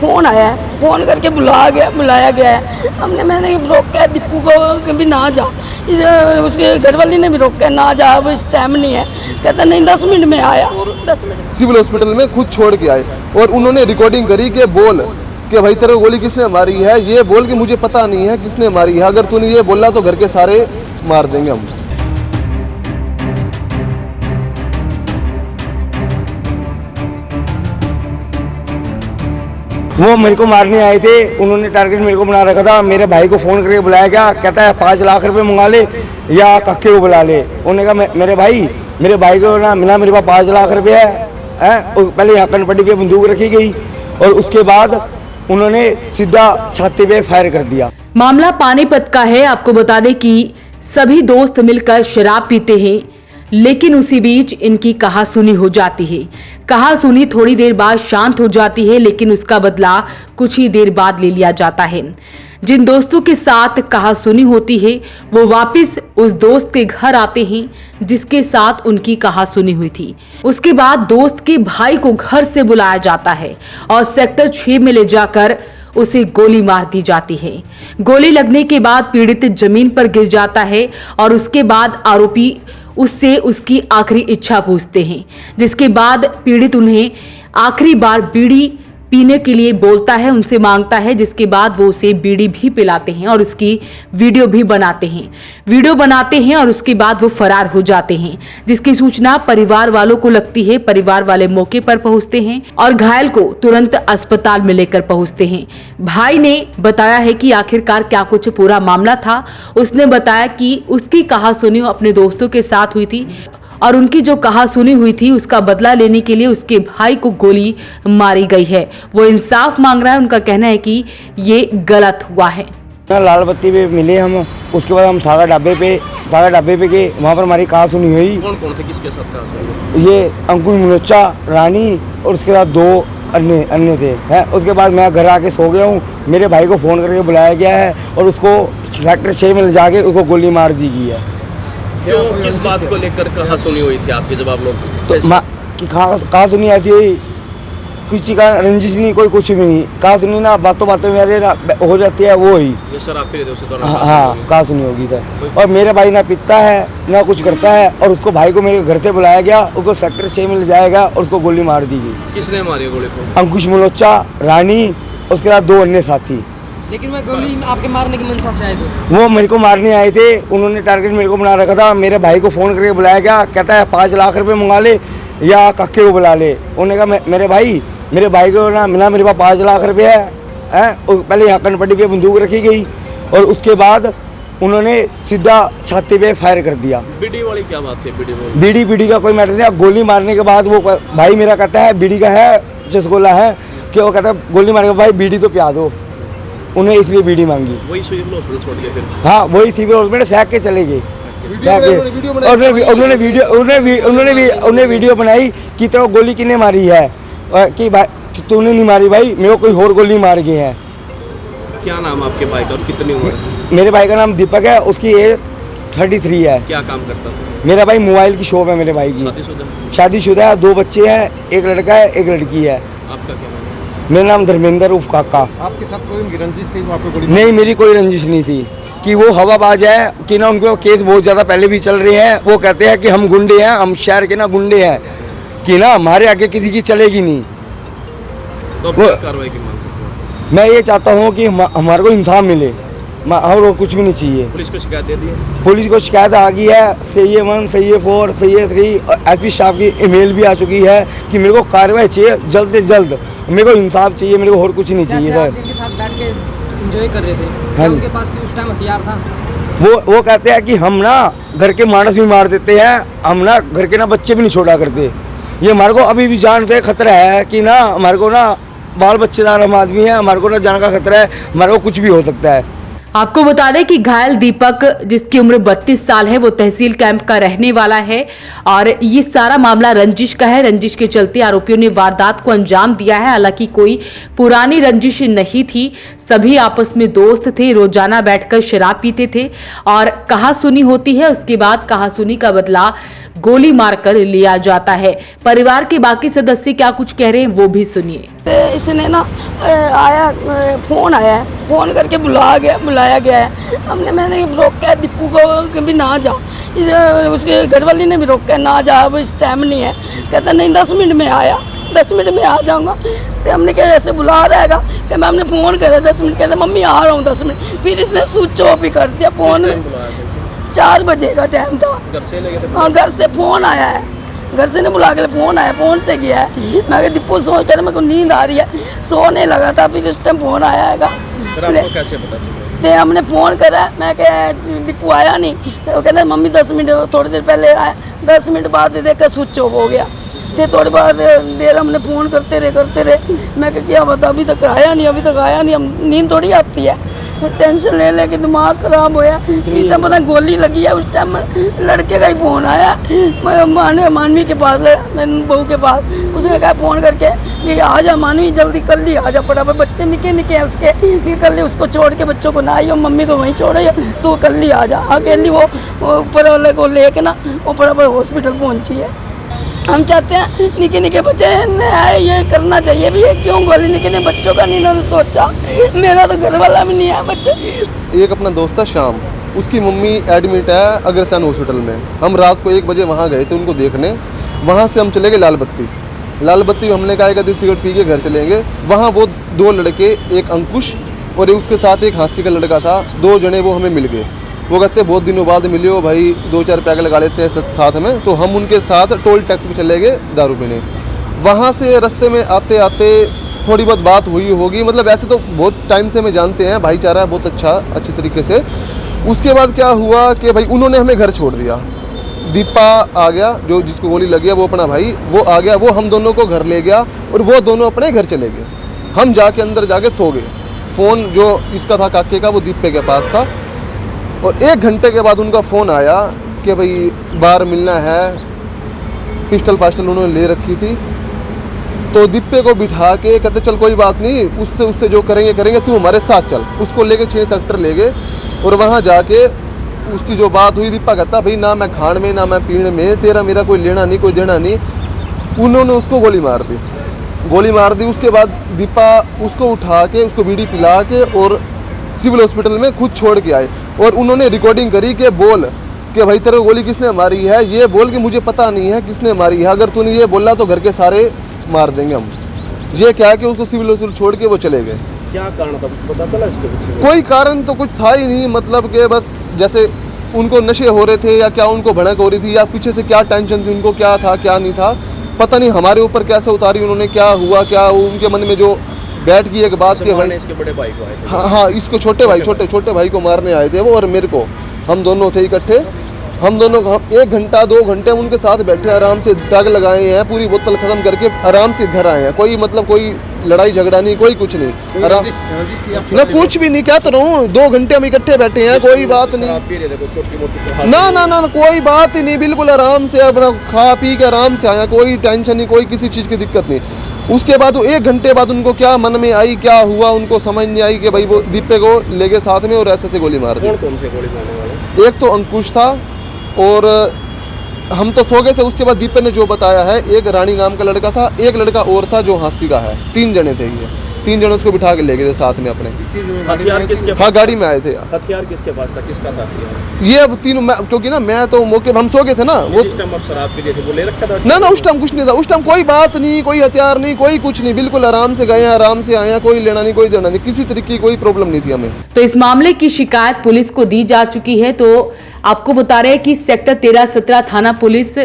Phone आया है, phone करके बुलाया गया है। मैंने रोका है दीपू को कि भी ना जा, उसके घर वाली ने भी रोका ना जा, अब इस टाइम नहीं है। कहता नहीं 10 मिनट में आया, 10 मिनट। सिविल हॉस्पिटल में खुद छोड़ के आए और उन्होंने रिकॉर्डिंग करी कि बोल कि भाई तेरे को गोली किसने मारी है, ये बोल कि मुझे पता नहीं है किसने मारी है, अगर तूने ये बोला तो घर के सारे मार देंगे हम। वो मेरे को मारने आए थे, उन्होंने टारगेट मेरे को बना रखा था। मेरे भाई को फ़ोन करके बुलाया गया, कहता है 5 लाख रुपए मंगा ले या कक्के को बुला ले। उन्होंने कहा मेरे भाई को ना मिला, मेरे पास 5 लाख रुपये है। पहले यहाँ कनपट्टी पे बंदूक रखी गई और उसके बाद उन्होंने सीधा छाती पे फायर कर दिया। मामला पानीपत का है। आपको बता दें कि सभी दोस्त मिलकर शराब पीते हैं, लेकिन उसी बीच इनकी कहासुनी हो जाती है। कहासुनी थोड़ी देर बाद शांत हो जाती है, लेकिन उसका बदला कुछ ही देर बाद ले लिया जाता है। जिन दोस्तों के साथ कहासुनी होती है वो वापस उस दोस्त के घर आते हैं जिसके साथ उनकी कहासुनी हुई थी। उसके बाद दोस्त के भाई को घर से बुलाया जाता है और सेक्टर 6 में ले जाकर उसे गोली मार दी जाती है। गोली लगने के बाद पीड़ित जमीन पर गिर जाता है और उसके बाद आरोपी उससे उसकी आखिरी इच्छा पूछते हैं, जिसके बाद पीड़ित उन्हें आखिरी बार बीड़ी पीने के लिए बोलता है, उनसे मांगता है, जिसके बाद वो उसे बीड़ी भी पिलाते हैं और उसकी वीडियो भी बनाते हैं और उसके बाद वो फरार हो जाते हैं। जिसकी सूचना परिवार वालों को लगती है। परिवार वाले मौके पर पहुंचते हैं और घायल को तुरंत अस्पताल में लेकर पहुंचते हैं। भाई ने बताया है कि आखिरकार क्या कुछ पूरा मामला था। उसने बताया कि उसकी कहासुनी अपने दोस्तों के साथ हुई थी और उनकी जो कहासुनी हुई थी उसका बदला लेने के लिए उसके भाई को गोली मारी गई है। वो इंसाफ मांग रहा है। उनका कहना है कि ये गलत हुआ है। लाल बत्ती पे मिले हम, उसके बाद हम सागा ढाबे पे गए, वहाँ पर हमारी कहासुनी हुई। कौन कौन थे, किसके साथ कहासुनी? ये अंकुश मनोचा, रानी और उसके बाद 2 अन्य थे। है उसके बाद मैं घर आके सो गया हूँ। मेरे भाई को फ़ोन करके बुलाया गया है और उसको सेक्टर 6 में ले जाके उसको गोली मार दी गई है। क्यों, किस बात को लेकर कहासुनी हुई थी आपकी जब आप लोग? तो कहासुनी ऐसी हुई, किसी का रंजिश नहीं, कोई कुछ भी नहीं। कहासुनी ना बातों में हो जाती है, वो ही शराब पी रहे थे उसे तो? हाँ, कहासुनी होगी सर। और मेरा भाई ना पीता है ना कुछ करता है और उसको भाई को मेरे घर से बुलाया गया, उसको सेक्टर 6 में ले जाएगा और उसको गोली मार दी गई। किसने मारी गोली को? अंकुश मनोचा, रानी, उसके बाद 2 अन्य साथी। लेकिन वह गोली आपके मारने की मंशा से आए थे? वो मेरे को मारने आए थे, उन्होंने टारगेट मेरे को बना रखा था। मेरे भाई को फ़ोन करके बुलाया गया, कहता है 5 लाख रुपए मंगा ले या कक्के को बुला ले। उन्होंने कहा मेरे भाई को ना मिला, मेरे पास 5 लाख रुपये है। पहले यहाँ कनपट्टी पे बंदूक रखी गई और उसके बाद उन्होंने सीधा छाती पे फायर कर दिया। बीड़ी वाली क्या बात है? बीड़ी का कोई मैटर नहीं। गोली मारने के बाद वो भाई मेरा कहता है बीड़ी का है, रसगुल्ला है, कि वो कहता है गोली मारने के भाई बीड़ी तो पिया दो। उन्हें इसलिए बीड़ी मांगी। वही सिविल हॉस्पिटल छोड़ के फिर? हाँ, वही सिविल हॉस्पिटल फेंक के चले गए। उन्होंने वीडियो बनाई कि तेरे गोली किसने मारी है, कि भाई तूने नहीं मारी भाई, मेरे को कोई और गोली मार गए हैं। क्या नाम आपके भाई का और कितनी उम्र है? मेरे भाई का नाम दीपक है, उसकी एज 33 है। क्या काम करता था? मेरा भाई मोबाइल की शॉप है मेरे भाई की। शादीशुदा है, 2 बच्चे हैं, 1 लड़का है 1 लड़की है। आपका क्या नाम? मेरा नाम धर्मेंद्र उर्फ काका। आपके साथ कोई रंजिश थी? वहाँ पे गोली नहीं, मेरी कोई रंजिश नहीं थी। कि वो हवाबाज है कि ना, उनके केस बहुत ज़्यादा पहले भी चल रहे हैं। वो कहते हैं कि हम गुंडे हैं, हम शहर के ना गुंडे हैं, कि ना हमारे आगे किसी की चलेगी नहीं। तो कार्रवाई की मांग करते हैं? मैं ये चाहता हूँ कि हमारे को इंसाफ मिले और कुछ भी नहीं चाहिए। पुलिस को शिकायत दे दी है? पुलिस को शिकायत आ गई है, सही 1, सही 4, सही 3 और एसपी साहब की ईमेल भी आ चुकी है कि मेरे को कार्रवाई चाहिए जल्द से जल्द। मेरे को इंसाफ चाहिए, मेरे को और कुछ नहीं चाहिए सर। जिनके साथ बैठ के एंजॉय कर रहे थे, हाँ, उनके पास उस टाइम हथियार था? वो कहते हैं कि हम ना घर के मानस भी मार देते हैं, हम ना घर के ना बच्चे भी नहीं छोड़ा करते। ये हमारे को अभी भी जान से खतरा है कि ना हमारे को ना बाल बच्चेदार हम आदमी है, हमारे को ना जान का खतरा है, हमारे को कुछ भी हो सकता है। आपको बता दें कि घायल दीपक, जिसकी उम्र 32 साल है, वो तहसील कैंप का रहने वाला है और ये सारा मामला रंजिश का है। रंजिश के चलते आरोपियों ने वारदात को अंजाम दिया है। हालांकि कोई पुरानी रंजिश नहीं थी, सभी आपस में दोस्त थे, रोजाना बैठकर शराब पीते थे और कहासुनी होती है। उसके बाद कहासुनी का बदला गोली मारकर लिया जाता है। परिवार के बाकी सदस्य क्या कुछ कह रहे हैं वो भी सुनिए। इसने ना फोन आया है, फोन करके बुलाया गया है। मैंने रोका है दीपू को कि भी ना जा, उसके घर वाली ने भी रोका है ना जा, अब इस टाइम नहीं है। कहता नहीं 10 मिनट में आया, 10 मिनट में आ जाऊँगा। तो हमने क्या ऐसे बुला रहेगा कि मैं हमने फ़ोन करा 10 मिनट, कहता मम्मी आ रहा हूँ 10 मिनट। फिर इसने स्विच ऑफ ही कर दिया फ़ोन। 4 बजे का टाइम था। घर से लगे थे? हाँ, घर से फ़ोन आया है, घर से नहीं बुला के फ़ोन आया, फ़ोन से गया है। मैं कहा दीपू सो, कहते मेरे को नींद आ रही है, सोने लगा था। फिर उस टाइम फ़ोन आया है। फिर आपको कैसे पता चला? तो हमने फ़ोन करा, मैं क्या दीपू आया नहीं, तो कहते मम्मी 10 मिनट थोड़ी देर पहले आया। 10 मिनट बाद देखकर स्विच ऑफ हो गया। फिर थोड़ी बार देर हमने फ़ोन करते रहे। मैं क्या बता, अभी तक आया नहीं, हम नींद थोड़ी आती है, टेंशन ले लेके दिमाग खराब होया। इस टाइम पता गोली लगी है। उस टाइम लड़के का ही फ़ोन आया, मैं मानवी के पास, मेरी बहू के पास। उसने कहा फ़ोन करके कि आ जा मानवी, जल्दी कल ही आ जा, फटाफट बच्चे निके हैं उसके, ये कल ही उसको छोड़ के बच्चों को ना आई हो, मम्मी को वहीं छोड़े तो कल ही आ जा। अकेली वो ऊपर वाले को लेके ना वो फटाफट हॉस्पिटल पहुँची है। हम चाहते हैं निके बच्चे हैं, ये करना चाहिए भी, ये क्यों गोली निके बच्चों का नहीं इन्होंने सोचा। मेरा तो घर वाला भी नहीं है बच्चे। एक अपना दोस्त था श्याम, उसकी मम्मी एडमिट है अग्रसेन हॉस्पिटल में। हम रात को 1 बजे वहाँ गए थे उनको देखने। वहाँ से हम चले गए लाल बत्ती में। हमने कहा कि सिगरेट पी के घर चलेंगे। वहाँ वो 2 लड़के, एक अंकुश और उसके साथ एक हांसी का लड़का था, 2 जने वो हमें मिल गए। वो कहते बहुत दिनों बाद मिले हो भाई, 2-4 पैक लगा लेते हैं साथ में। तो हम उनके साथ टोल टैक्स पे चले गए दारू पीने। वहाँ से रास्ते में आते आते थोड़ी बहुत बात हुई होगी, मतलब ऐसे तो बहुत टाइम से हमें जानते हैं, भाईचारा है बहुत अच्छे तरीके से। उसके बाद क्या हुआ कि भाई उन्होंने हमें घर छोड़ दिया। दीपा आ गया, जो जिसको गोली लगी है, वो अपना भाई वो आ गया, वो हम दोनों को घर ले गया और वो दोनों अपने घर चले गए। हम जाके अंदर जाके सो गए। फ़ोन जो इसका था काके का, वो दीपे के पास था। और 1 घंटे के बाद उनका फ़ोन आया कि भाई बाहर मिलना है, पिस्टल फास्टल उन्होंने ले रखी थी। तो दीपे को बिठा के कहते चल कोई बात नहीं, उससे जो करेंगे, तू हमारे साथ चल। उसको लेके 6 सेक्टर ले गए और वहाँ जाके उसकी जो बात हुई, दीपा कहता भाई ना मैं खान में ना मैं पीने में, तेरा मेरा कोई लेना नहीं, कोई देना नहीं। उन्होंने उसको गोली मार दी। उसके बाद दीपा उसको उठा के, उसको बीड़ी पिला के और सिविल हॉस्पिटल में खुद छोड़ के आए। और उन्होंने रिकॉर्डिंग करी कि बोल कि भाई तेरे को गोली किसने मारी है, ये बोल कि मुझे पता नहीं है किसने मारी है, अगर तूने ये बोला तो घर के सारे मार देंगे हम। ये क्या है कि उसको सिविल हॉस्पिटल छोड़ के वो चले गए। क्या कारण था, कुछ पता चला इसके पीछे? कोई कारण तो कुछ था ही नहीं, मतलब कि बस जैसे उनको नशे हो रहे थे या क्या उनको भड़क हो रही थी या पीछे से क्या टेंशन थी उनको, क्या था क्या नहीं था पता नहीं। हमारे ऊपर कैसे उतारी उन्होंने, क्या हुआ, क्या उनके मन में जो बैठ गई एक बात कि भाई इसके बड़े भाई को आए थे। हाँ, इसको छोटे भाई को मारने आए थे वो और मेरे को। हम दोनों थे इकट्ठे। हम 1 घंटा 2 घंटे उनके साथ बैठे, आराम से टग लगाए हैं, पूरी बोतल खत्म करके आराम से घर आए हैं। कोई मतलब कोई लड़ाई झगड़ा नहीं, कोई कुछ नहीं, आराम ना कुछ भी नहीं। क्या तो रहूँ, 2 घंटे हम इकट्ठे बैठे हैं, कोई बात नहीं। ना कोई बात ही नहीं, बिल्कुल आराम से अपना खा पी के आराम से आया, कोई टेंशन नहीं, कोई किसी चीज़ की दिक्कत नहीं। उसके बाद वो 1 घंटे बाद उनको क्या मन में आई, क्या हुआ उनको समझ नहीं आई कि भाई वो दीपे को ले गए साथ में और ऐसे गोली मार दी। कौन थे गोली मारने वाले? एक तो अंकुश था और हम तो सो गए थे। उसके बाद दीपे ने जो बताया है, एक रानी नाम का लड़का था, एक लड़का और था जो हांसी का है। 3 जने थे ये, 3 जने उसको बिठा के ले गए थे साथ में अपने। हथियार किसके पास? हाँ, गाड़ी में आए थे। हथियार किसके पास था, किसका था हथियार? ये अब तीनों, क्योंकि ना मैं तो मौके हम सो गए थे ना, वो जिस टाइम आप शराब पी लिए थे वो ले रखा था? ना उस टाइम कुछ नहीं था। उस टाइम कोई बात नहीं, कोई हथियार नहीं, कोई कुछ नहीं, बिल्कुल आराम से गए, आराम से आए, कोई लेना नहीं, कोई देना नहीं, किसी तरीके की कोई प्रॉब्लम नहीं थी हमें। तो इस मामले की शिकायत पुलिस को दी जा चुकी है। तो आपको बता रहे हैं कि सेक्टर 13-17 थाना पुलिस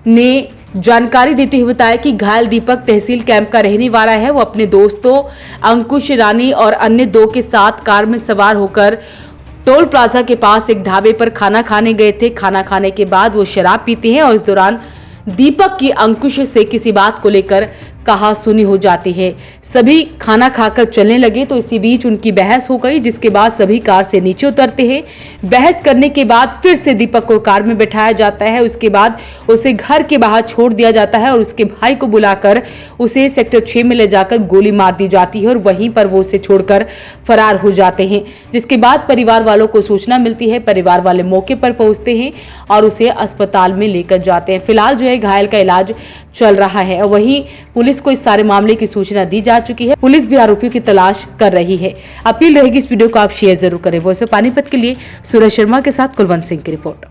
ने जानकारी देते हुए बताया कि घायल दीपक तहसील कैंप का रहने वाला है। वो अपने दोस्तों अंकुश, रानी और अन्य 2 के साथ कार में सवार होकर टोल प्लाजा के पास एक ढाबे पर खाना खाने गए थे। खाना खाने के बाद वो शराब पीते हैं और इस दौरान दीपक की अंकुश से किसी बात को लेकर कहा सुनी हो जाती है। सभी खाना खाकर चलने लगे तो इसी बीच उनकी बहस हो गई, जिसके बाद सभी कार से नीचे उतरते हैं। बहस करने के बाद फिर से दीपक को कार में बैठाया जाता है। उसके बाद उसे घर के बाहर छोड़ दिया जाता है और उसके भाई को बुलाकर उसे सेक्टर 6 में ले जाकर गोली मार दी जाती है और वहीं पर वो उसे छोड़कर फरार हो जाते हैं। जिसके बाद परिवार वालों को सूचना मिलती है, परिवार वाले मौके पर पहुंचते हैं और उसे अस्पताल में लेकर जाते हैं। फिलहाल जो है घायल का इलाज चल रहा है और वहीं पुलिस को इस सारे मामले की सूचना दी जा चुकी है। पुलिस भी आरोपियों की तलाश कर रही है। अपील रहेगी इस वीडियो को आप शेयर जरूर करें। वॉइस ऑफ पानीपत के लिए सूरज शर्मा के साथ कुलवंत सिंह की रिपोर्ट।